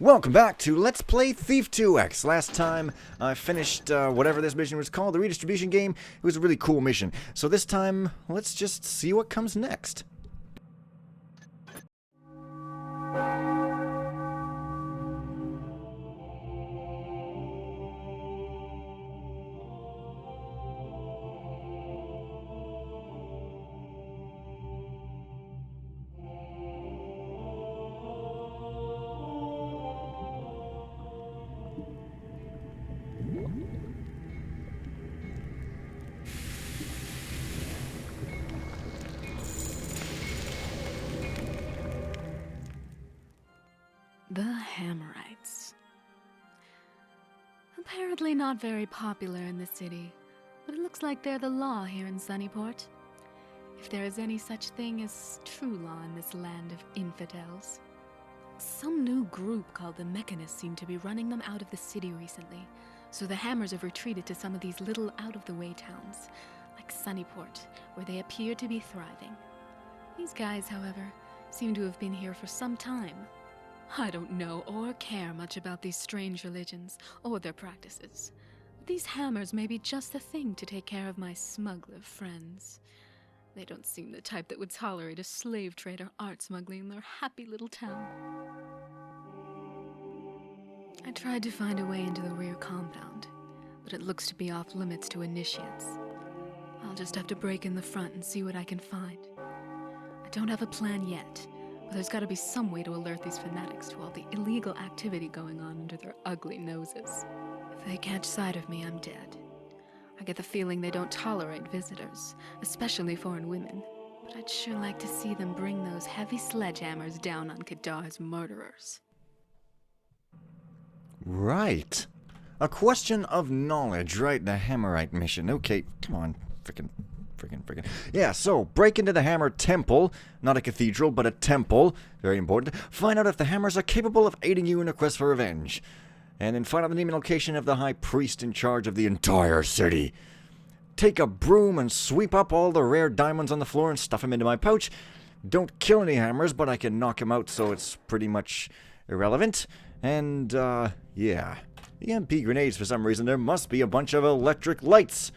Welcome back to Let's Play Thief 2X. Last time I finished whatever this mission was called, the redistribution game. It was a really cool mission. So this time, let's just see what comes next. The Hammerites. Apparently not very popular in the city, but it looks like they're the law here in Sunnyport. If there is any such thing as true law in this land of infidels. Some new group called the Mechanists seem to be running them out of the city recently, so the Hammers have retreated to some of these little out-of-the-way towns, like Sunnyport, where they appear to be thriving. These guys, however, seem to have been here for some time. I don't know or care much about these strange religions or their practices. But these hammers may be just the thing to take care of my smuggler friends. They don't seem the type that would tolerate a slave trade or art smuggling in their happy little town. I tried to find a way into the rear compound, but it looks to be off limits to initiates. I'll just have to break in the front and see what I can find. I don't have a plan yet, but there's got to be some way to alert these fanatics to all the illegal activity going on under their ugly noses. If they catch sight of me, I'm dead. I get the feeling they don't tolerate visitors, especially foreign women. But I'd sure like to see them bring those heavy sledgehammers down on Kadar's murderers. Right. A question of knowledge, right? The Hammerite mission. Okay, come on. Frickin'. Yeah, so, break into the Hammer Temple. Not a cathedral, but a temple. Very important. Find out if the Hammers are capable of aiding you in a quest for revenge. And then find out the name and location of the High Priest in charge of the entire city. Take a broom and sweep up all the rare diamonds on the floor and stuff them into my pouch. Don't kill any Hammers, but I can knock them out, so it's pretty much irrelevant. And, yeah. The EMP grenades, for some reason, there must be a bunch of electric lights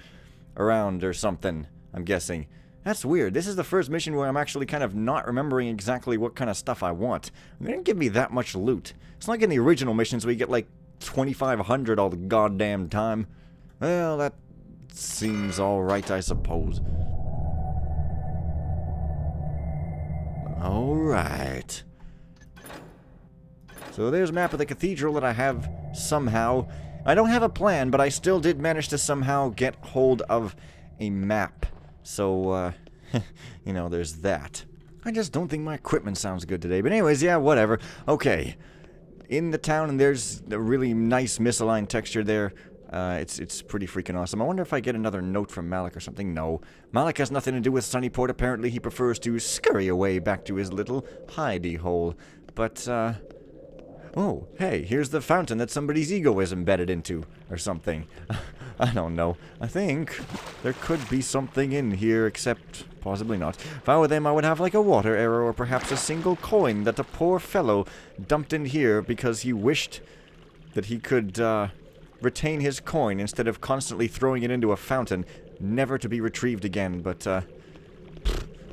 around or something, I'm guessing. That's weird. This is the first mission where I'm actually kind of not remembering exactly what kind of stuff I want. They didn't give me that much loot. It's not like in the original missions where you get like 2,500 all the goddamn time. Well, that seems alright, I suppose. Alright. So there's a map of the cathedral that I have somehow. I don't have a plan, but I still did manage to somehow get hold of a map. So, you know, there's that. I just don't think my equipment sounds good today. But anyways, yeah, whatever. Okay. In the town, and there's a really nice misaligned texture there. It's pretty freaking awesome. I wonder if I get another note from Malik or something. No. Malik has nothing to do with Sunnyport. Apparently, he prefers to scurry away back to his little hidey hole. But, oh, hey, here's the fountain that somebody's ego is embedded into, or something. I don't know. I think there could be something in here, except possibly not. If I were them, I would have like a water arrow, or perhaps a single coin that a poor fellow dumped in here because he wished that he could retain his coin instead of constantly throwing it into a fountain, never to be retrieved again. But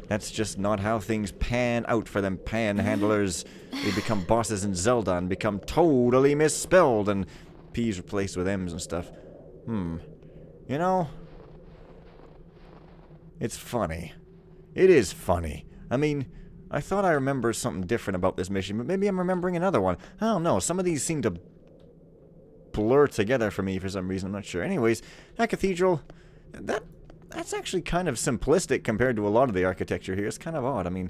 that's just not how things pan out for them panhandlers. They become bosses in Zelda and become totally misspelled and P's replaced with M's and stuff. You know, it's funny. It is funny. I mean, I thought I remembered something different about this mission, but maybe I'm remembering another one. I don't know. Some of these seem to blur together for me for some reason. I'm not sure. Anyways, that cathedral, that's actually kind of simplistic compared to a lot of the architecture here. It's kind of odd. I mean,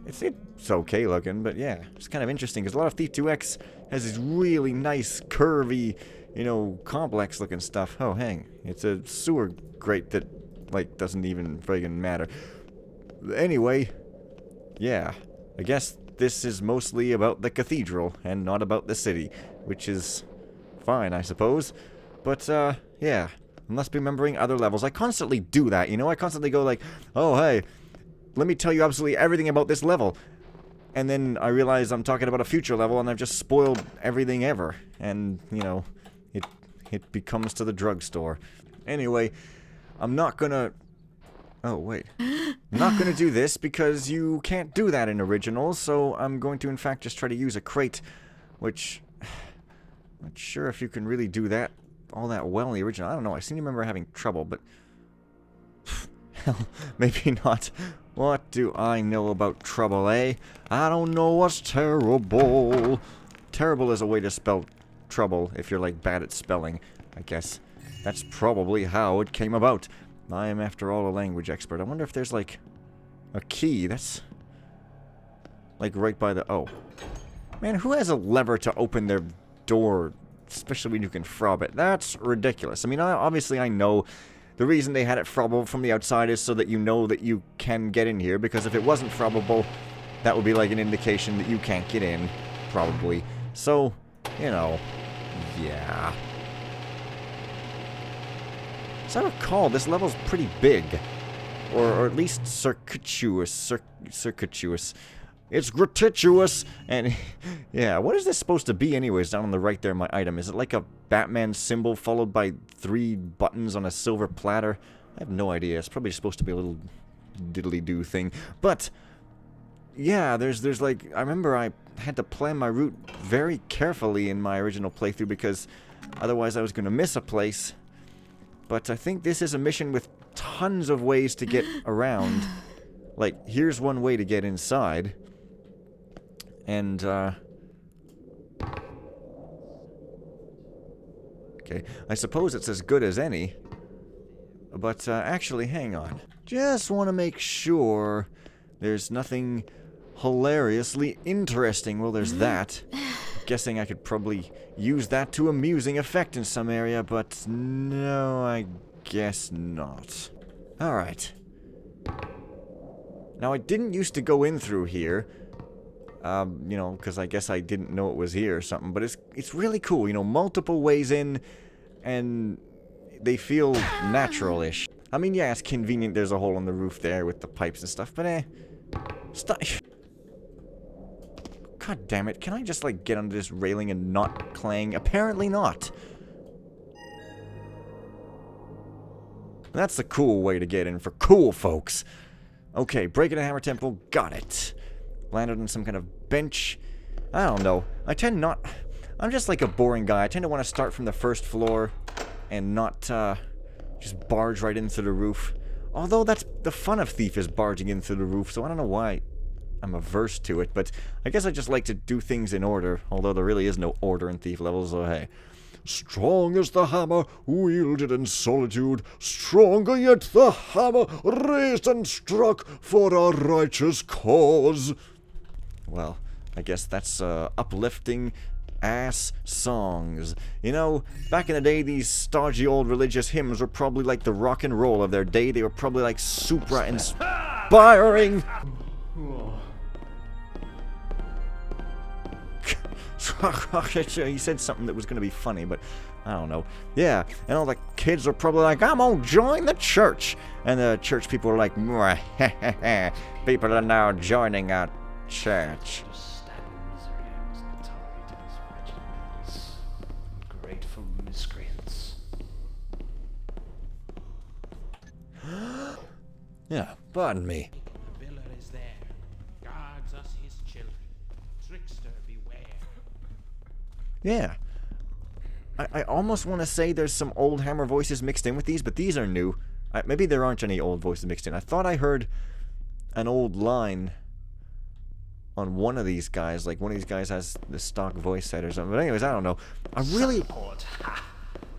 it's okay looking, but yeah, it's kind of interesting because a lot of Thief 2X has this really nice, curvy, you know, complex looking stuff. Oh, hang. It's a sewer grate that, like, doesn't even friggin' matter. Anyway, yeah. I guess this is mostly about the cathedral and not about the city, which is fine, I suppose. But, yeah. I must be remembering other levels. I constantly do that, you know? I constantly go like, oh, hey, let me tell you absolutely everything about this level. and then I realize I'm talking about a future level, and I've just spoiled everything ever. And, you know, it becomes to the drugstore. Anyway, I'm not gonna... Oh, wait. I'm not gonna do this because you can't do that in original, so I'm going to, in fact, just try to use a crate, which... I'm not sure if you can really do that all that well in the original. I don't know. I seem to remember having trouble, but... Hell, maybe not. What do I know about trouble, eh? I don't know what's terrible. Terrible is a way to spell trouble if you're, like, bad at spelling, I guess. That's probably how it came about. I am, after all, a language expert. I wonder if there's, like, a key. That's, like, right by the... Oh. Man, who has a lever to open their door, especially when you can fob it? That's ridiculous. I mean, obviously I know the reason they had it fobbable from the outside is so that you know that you can get in here, because if it wasn't fobbable, that would be like an indication that you can't get in, probably. So, you know, yeah. As I recall, this level's pretty big. Or at least circuitous. Circuitous. It's gratuitous, and yeah, what is this supposed to be anyways down on the right there, my item? Is it like a Batman symbol followed by 3 buttons on a silver platter? I have no idea. It's probably supposed to be a little diddly-do thing. But, yeah, there's like, I remember I had to plan my route very carefully in my original playthrough because otherwise I was going to miss a place. But I think this is a mission with tons of ways to get around. Like, here's one way to get inside. And, okay, I suppose it's as good as any. But, actually, hang on. Just want to make sure there's nothing hilariously interesting. Well, there's that. Guessing I could probably use that to amusing effect in some area, but no, I guess not. Alright. Now, I didn't used to go in through here. You know, because I guess I didn't know it was here or something. But it's really cool, you know, multiple ways in, and they feel natural-ish. I mean, yeah, it's convenient there's a hole in the roof there with the pipes and stuff, but stop. God damn it, can I just, like, get under this railing and not clang? Apparently not. That's the cool way to get in for cool folks. Okay, break into Hammer Temple, got it. Landed on some kind of bench. I don't know. I tend not... I'm just like a boring guy. I tend to want to start from the first floor and not just barge right in through the roof. Although that's the fun of Thief is barging in through the roof, so I don't know why I'm averse to it, but I guess I just like to do things in order, although there really is no order in Thief levels, so hey. Strong as the hammer, wielded in solitude, stronger yet the hammer, raised and struck for a righteous cause. Well, I guess that's uplifting ass songs. You know, back in the day, these stodgy old religious hymns were probably like the rock and roll of their day. They were probably like super inspiring. He said something that was going to be funny, but I don't know. Yeah, and all the kids are probably like, I'm going to join the church. And the church people are like, people are now joining our church. Grateful miscreants. Yeah, pardon me. The pillar is there, guards us his children. Trickster beware. Yeah. I almost want to say there's some old Hammer voices mixed in with these, but these are new. Maybe there aren't any old voices mixed in. I thought I heard an old line on one of these guys. Like, one of these guys has the stock voice set or something. But anyways, I don't know. I really... Support. Ha!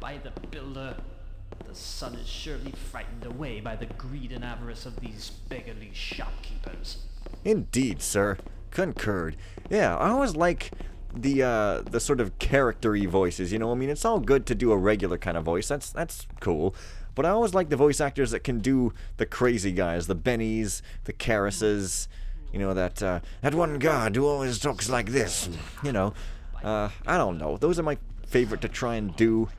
By the builder. The sun is surely frightened away by the greed and avarice of these beggarly shopkeepers. Indeed, sir. Concurred. Yeah, I always like the sort of character-y voices, you know? I mean, it's all good to do a regular kind of voice. That's cool. But I always like the voice actors that can do the crazy guys. The Bennies, the Karases, you know, that one guard who always talks like this. You know, I don't know. Those are my favorite to try and do.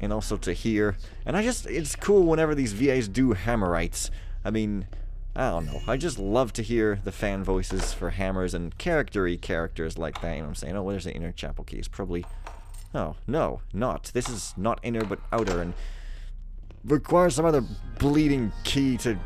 And also to hear. And it's cool whenever these VAs do Hammerites. I mean, I don't know. I just love to hear the fan voices for hammers and characters like that. You know what I'm saying? Oh, where's the inner chapel keys? Probably... Oh, no, not. This is not inner but outer and requires some other bleeding key to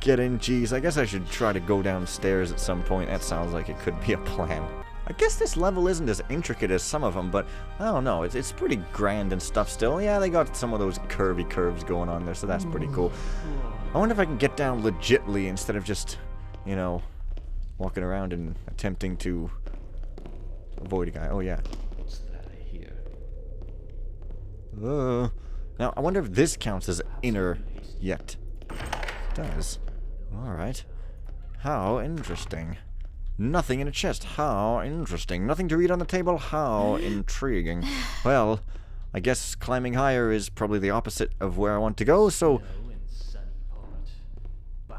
get in. Jeez, I guess I should try to go downstairs at some point. That sounds like it could be a plan. I guess this level isn't as intricate as some of them, but I don't know. It's pretty grand and stuff still. Yeah, they got some of those curvy curves going on there, so that's pretty cool. I wonder if I can get down legitly instead of just, you know, walking around and attempting to avoid a guy. Oh, yeah. What's that I hear? Now, I wonder if this counts as inner yet. It does. Alright. How interesting. Nothing in a chest. How interesting. Nothing to read on the table. How intriguing. Well, I guess climbing higher is probably the opposite of where I want to go, so... Snow in Sunnyport. Bah.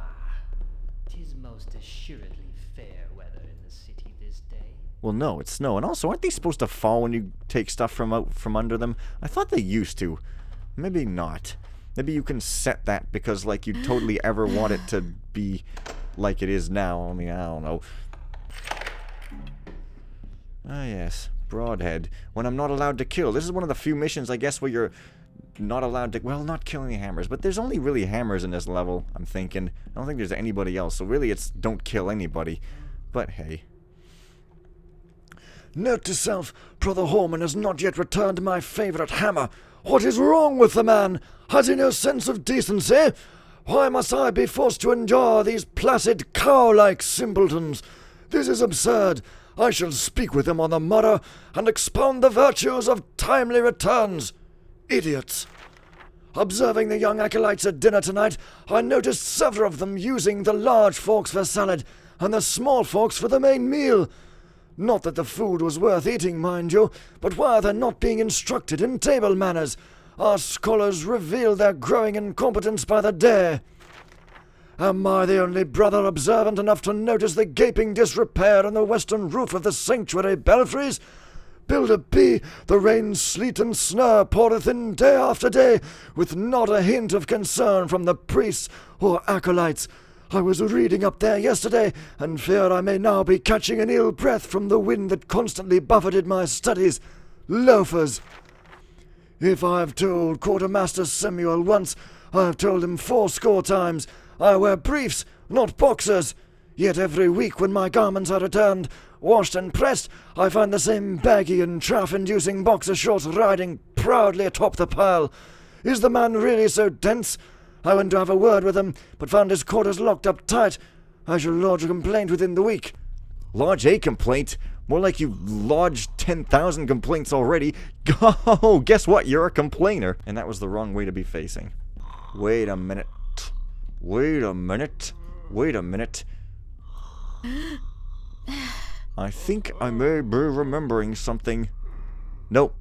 'Tis most assuredly fair weather in the city this day. Well, no, it's snow. And also, aren't they supposed to fall when you take stuff from out from under them? I thought they used to. Maybe not. Maybe you can set that because, like, you totally ever want it to be like it is now. I mean, I don't know. Ah, yes. Broadhead. When I'm not allowed to kill. This is one of the few missions, I guess, where you're not allowed to... Well, not kill any hammers. But there's only really hammers in this level, I'm thinking. I don't think there's anybody else. So really, it's don't kill anybody. But hey. Note to self, Brother Horman has not yet returned my favourite hammer. What is wrong with the man? Has he no sense of decency? Why must I be forced to endure these placid cow-like simpletons? This is absurd. I shall speak with him on the morrow and expound the virtues of timely returns. Idiots. Observing the young acolytes at dinner tonight, I noticed several of them using the large forks for salad and the small forks for the main meal. Not that the food was worth eating, mind you, but why are they not being instructed in table manners? Our scholars reveal their growing incompetence by the day. Am I the only brother observant enough to notice the gaping disrepair on the western roof of the sanctuary belfries? Builder B, the rain, sleet, and snow poureth in day after day, with not a hint of concern from the priests or acolytes. I was reading up there yesterday, and fear I may now be catching an ill breath from the wind that constantly buffeted my studies. Loafers! If I have told Quartermaster Samuel once, I have told him 80 times. I wear briefs, not boxers. Yet every week when my garments are returned, washed and pressed, I find the same baggy and chaff-inducing boxer shorts riding proudly atop the pile. Is the man really so dense? I went to have a word with him, but found his quarters locked up tight. I shall lodge a complaint within the week. Lodge a complaint? More like you've lodged 10,000 complaints already. Oh, guess what? You're a complainer. And that was the wrong way to be facing. Wait a minute. Wait a minute. Wait a minute. I think I may be remembering something. Nope.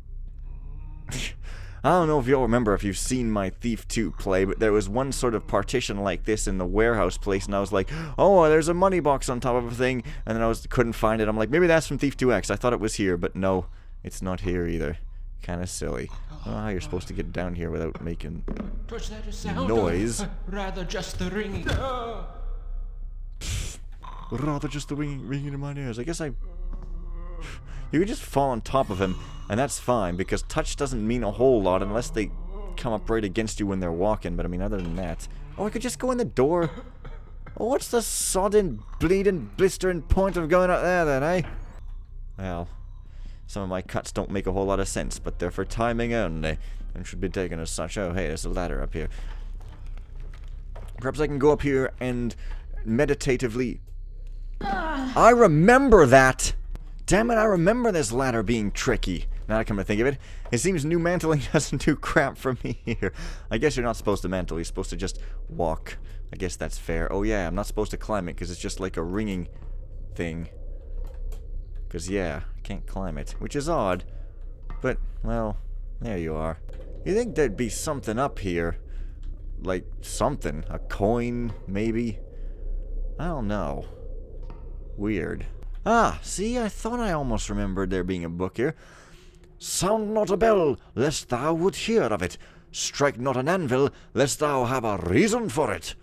I don't know if you'll remember if you've seen my Thief 2 play, but there was one sort of partition like this in the warehouse place, and I was like, oh, there's a money box on top of a thing, and then I couldn't find it. I'm like, maybe that's from Thief 2X. I thought it was here, but no, it's not here either. Kind of silly. I don't know how you're supposed to get down here without making Was that a sound? noise. Or, rather just the ringing. Rather just the ringing in my ears. I guess you could just fall on top of him, and that's fine, because touch doesn't mean a whole lot unless they come up right against you when they're walking, but I mean, other than that... Oh, I could just go in the door. Oh, what's the sodden, bleeding, blistering point of going out there, then, eh? Well, some of my cuts don't make a whole lot of sense, but they're for timing only, and should be taken as such. Oh, hey, there's a ladder up here. Perhaps I can go up here and meditatively... I remember that! Damn it, I remember this ladder being tricky. Now I come to think of it, it seems new mantling doesn't do crap for me here. I guess you're not supposed to mantle, you're supposed to just walk. I guess that's fair. Oh yeah, I'm not supposed to climb it because it's just like a ringing thing. Because yeah, I can't climb it, which is odd. But, well, there you are. You think there'd be something up here? Like, something. A coin, maybe? I don't know. Weird. Ah, see, I thought I almost remembered there being a book here. Sound not a bell, lest thou would hear of it. Strike not an anvil, lest thou have a reason for it.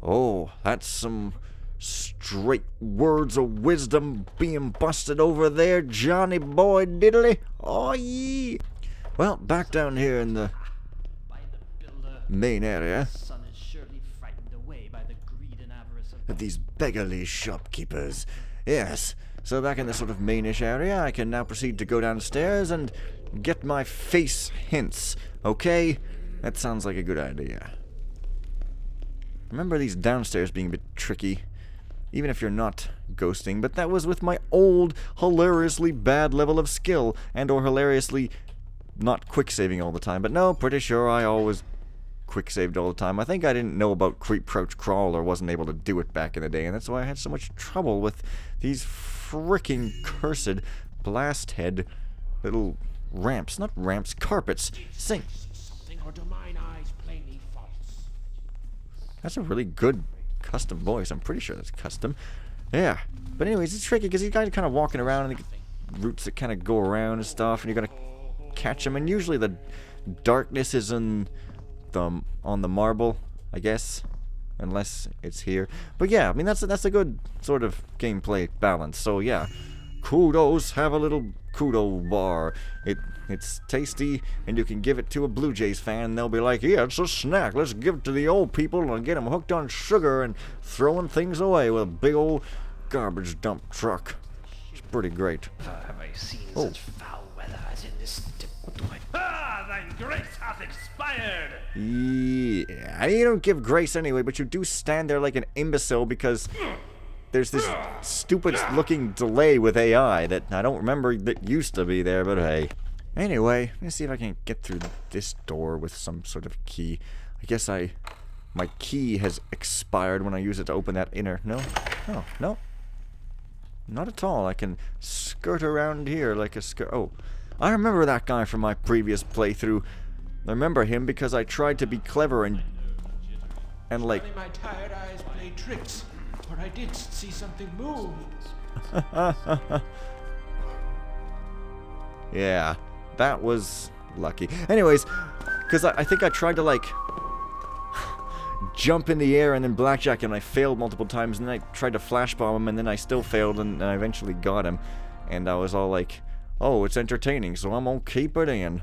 Oh, that's some straight words of wisdom being busted over there, Johnny boy diddly. Oh, yeah. Well, back down here in the By the builder, main area the sun is surely frightened away by the greed and avarice of these beggarly shopkeepers. Yes, so back in the sort of mainish area, I can now proceed to go downstairs and get my face hints. Okay? That sounds like a good idea. Remember these downstairs being a bit tricky, even if you're not ghosting, but that was with my old, hilariously bad level of skill, and or hilariously not quick-saving all the time. But no, pretty sure I always quick-saved all the time. I think I didn't know about creep, crouch, crawl, or wasn't able to do it back in the day, and that's why I had so much trouble with these frickin' cursed blast-head little ramps. Not ramps, carpets. Sink. Something or do mine eyes plainly false? That's a really good custom voice. I'm pretty sure that's custom. Yeah. But anyways, it's tricky because these guys are kind of walking around and they get roots that kind of go around and stuff, and you gotta catch them. And usually the darkness is on the marble, I guess, unless it's here. But yeah, I mean that's a good sort of gameplay balance. So yeah, kudos. Have a little kudo bar. It's tasty, and you can give it to a Blue Jays fan, and they'll be like, yeah, it's a snack. Let's give it to the old people and get them hooked on sugar and throwing things away with a big old garbage dump truck. It's pretty great. Have I seen Oh. such foul weather as in this Ah, thine grace hath expired! Yeah, you don't give grace anyway, but you do stand there like an imbecile because there's this stupid looking delay with AI that I don't remember that used to be there, but hey. Anyway, let's see if I can get through this door with some sort of key. I guess my key has expired when I use it to open that inner. No? Oh, no. Not at all. I can skirt around here like a skirt. Oh, I remember that guy from my previous playthrough. I remember him because I tried to be clever and like... Only my tired eyes play tricks, for I did see something move. Yeah, that was lucky. Anyways, because I think I tried to, like, jump in the air and then blackjack him, and I failed multiple times, and then I tried to flash bomb him, and then I still failed, and I eventually got him. And I was all like, oh, it's entertaining, so I'm gonna keep it in.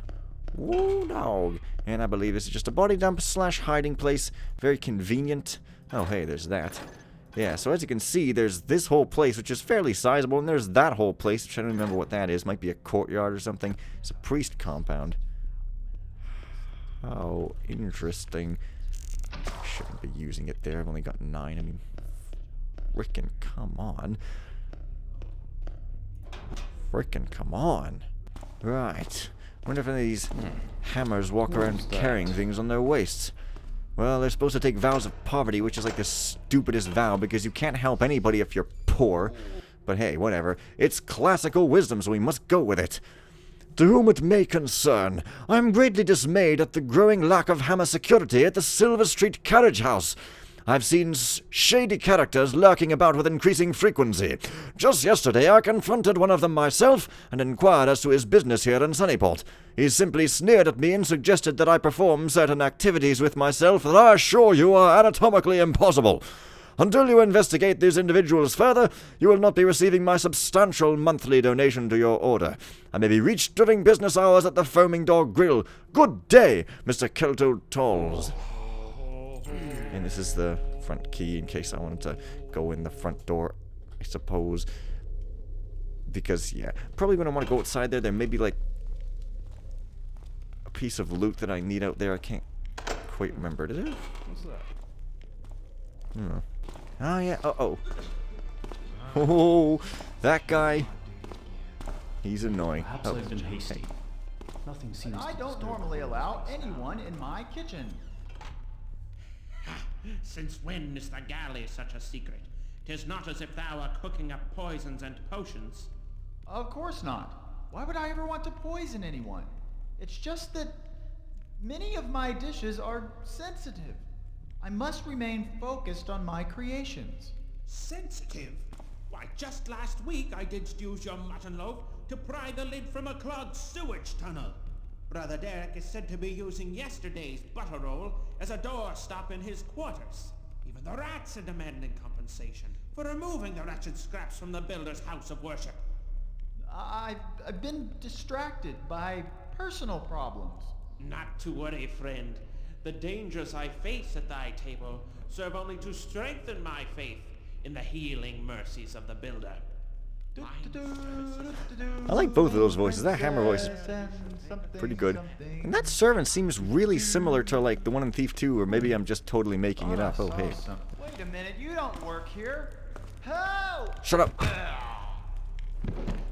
Woo, dog. And I believe this is just a body dump / hiding place. Very convenient. Oh, hey, there's that. Yeah, so as you can see, there's this whole place, which is fairly sizable, and there's that whole place, which I don't remember what that is. Might be a courtyard or something. It's a priest compound. How interesting. I shouldn't be using it there. I've only got 9. I mean, frickin' come on. Frickin' come on. Right. Wonder if any of these hammers walk around carrying things on their waists. Well, they're supposed to take vows of poverty, which is like the stupidest vow, because you can't help anybody if you're poor. But hey, whatever. It's classical wisdom, so we must go with it. To whom it may concern, I am greatly dismayed at the growing lack of hammer security at the Silver Street carriage house. I've seen shady characters lurking about with increasing frequency. Just yesterday I confronted one of them myself and inquired as to his business here in Sunnyport. He simply sneered at me and suggested that I perform certain activities with myself that I assure you are anatomically impossible. Until you investigate these individuals further, you will not be receiving my substantial monthly donation to your order. I may be reached during business hours at the Foaming Dog Grill. Good day, Mr. Kelto Tolls. And this is the front key in case I wanted to go in the front door, I suppose. Because, yeah, probably when I want to go outside there, there may be, like, a piece of loot that I need out there. I can't quite remember. Did it? What's that? Hmm. Oh, yeah. Uh-oh. Oh, that guy. He's annoying. Perhaps Oh, I've been hasty. hey. Nothing seems I to don't disturb normally the allow peace of anyone the in my kitchen. Since when is the galley such a secret? 'Tis not as if thou art cooking up poisons and potions. Of course not. Why would I ever want to poison anyone? It's just that many of my dishes are sensitive. I must remain focused on my creations. Sensitive? Why, just last week I didst use your mutton loaf to pry the lid from a clogged sewage tunnel. Brother Derek is said to be using yesterday's butter roll as a doorstop in his quarters. Even the rats are demanding compensation for removing the wretched scraps from the builder's house of worship. I've been distracted by personal problems. Not to worry, friend. The dangers I face at thy table serve only to strengthen my faith in the healing mercies of the builder. I like both of those voices. That hammer voice is pretty good. And that servant seems really similar to, like, the one in Thief 2, or maybe I'm just totally making it up. Oh, hey. Wait a minute, you don't work here. Help! Shut up.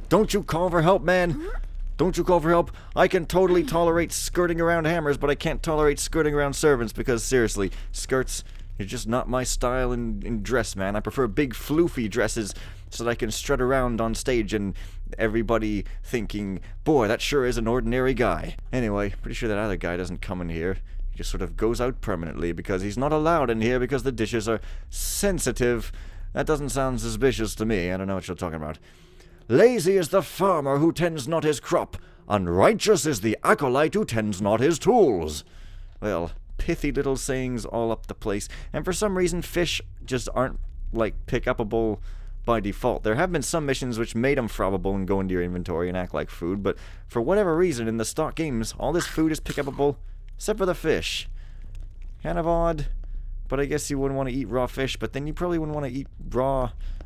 Don't you call for help, man. Don't you call for help. I can totally tolerate skirting around hammers, but I can't tolerate skirting around servants because, seriously, skirts are just not my style in dress, man. I prefer big, floofy dresses so that I can strut around on stage and everybody thinking, boy, that sure is an ordinary guy. Anyway, pretty sure that other guy doesn't come in here. He just sort of goes out permanently because he's not allowed in here because the dishes are sensitive. That doesn't sound suspicious to me. I don't know what you're talking about. Lazy is the farmer who tends not his crop. Unrighteous is the acolyte who tends not his tools. Well, pithy little sayings all up the place. And for some reason, fish just aren't, like, pick-upable by default. There have been some missions which made them frappable and go into your inventory and act like food, but for whatever reason, in the stock games, all this food is pick-upable, except for the fish. Kind of odd, but I guess you wouldn't want to eat raw fish, but then you probably wouldn't want to eat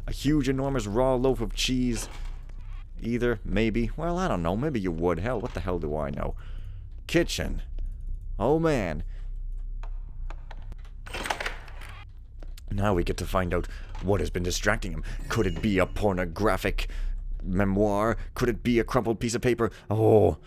a huge, enormous raw loaf of cheese either, maybe. Well, I don't know, maybe you would. Hell, what the hell do I know? Kitchen. Oh, man. Now we get to find out what has been distracting him. Could it be a pornographic memoir? Could it be a crumpled piece of paper? Oh,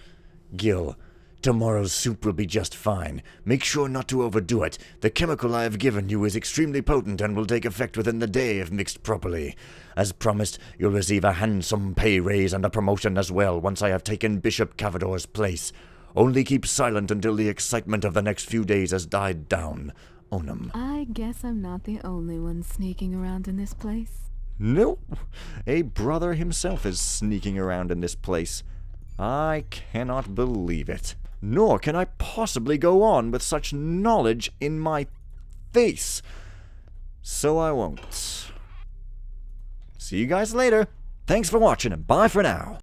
Gil, tomorrow's soup will be just fine. Make sure not to overdo it. The chemical I have given you is extremely potent and will take effect within the day if mixed properly. As promised, you'll receive a handsome pay raise and a promotion as well once I have taken Bishop Cavador's place. Only keep silent until the excitement of the next few days has died down. Onum. I guess I'm not the only one sneaking around in this place. No, a brother himself is sneaking around in this place. I cannot believe it. Nor can I possibly go on with such knowledge in my face. So I won't. See you guys later. Thanks for watching and bye for now.